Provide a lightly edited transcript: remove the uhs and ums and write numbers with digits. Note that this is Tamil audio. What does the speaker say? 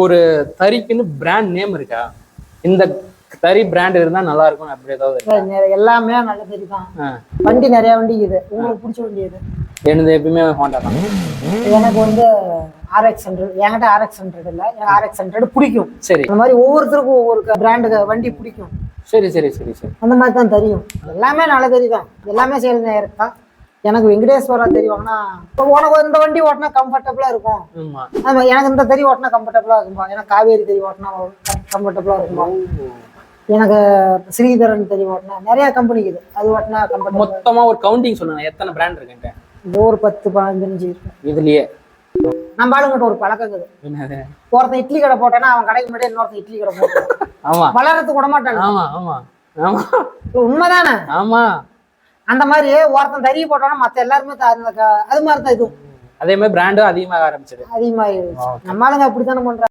ஒரு தறிக்குன்னு பிராண்ட் நேம் இருக்கா? இந்த தறி பிராண்ட் இருந்தா நல்லா இருக்கும் அப்படி ஏதாவது? எல்லாமே நல்ல தறி தான். வண்டி நிறைய வண்டி இது. உங்களுக்கு பிடிச்ச வண்டி இது? எனது எப்பயுமே ஹோண்டா தான். எனக்கு வந்து RX100. என்கிட்ட RX100 இல்லை, எனக்கு RX100 பிடிக்கும். சரி. அந்த மாதிரி ஒவ்வொருத்தருக்கும் ஒவ்வொரு பிராண்டுக்கு வண்டி பிடிக்கும். சரி சரி சரி சரி. அந்த மாதிரி தான் தெரியும். எல்லாமே நல்ல தறி தான். எல்லாமே சேல் நேரம் தான். எனக்கு வெங்கடேஸ்வரா தெரியுவாங்கன்னா உனக்கு இந்த வண்டி ஓட்டினா கம்ஃபர்டபுளா இருக்கும். ஆமா, எனக்கு இந்த தறி ஓட்டினா கம்ஃபர்டபுளா இருக்கும்பா. எனக்கு காவேரி தறி ஓட்டினா கம்ஃபர்டபுளா இருக்கும்பா. எனக்கு ஸ்ரீதரன் தறி ஓட்டினா நிறைய கம்பெனிக்கு இது, அது ஓட்டினா கம்ஃபர்டபுள். மொத்தமா ஒரு கவுண்டிங் சொல்லுங்க, எத்தனை பிராண்ட் இருக்குங்க? ஒரு 10-15 இருக்கு இதுலயே. நம்ம ஆளுங்கிட்ட ஒரு பழக்கம் இருக்குது. ஒருத்தன் இட்லி கடை போட்டானா அவன் கடைக்கு முன்னாடி இன்னொருத்தன் இட்லி கடை போட்டான். ஆமா, வளர்றதுக்கு விட மாட்டான். ஆமா ஆமா ஆமா, உண்மைதானே? ஆமா. அந்த மாதிரி ஒருத்தன் தறி போட்டோம்னா மத்த எல்லாருமே அது மாதிரிதான் இதுவும். அதே மாதிரி பிராண்டும் அதிகமாக ஆரம்பிச்சது. அதிகமாக நம்ம ஆளுங்க அப்படித்தானே பண்றாங்க.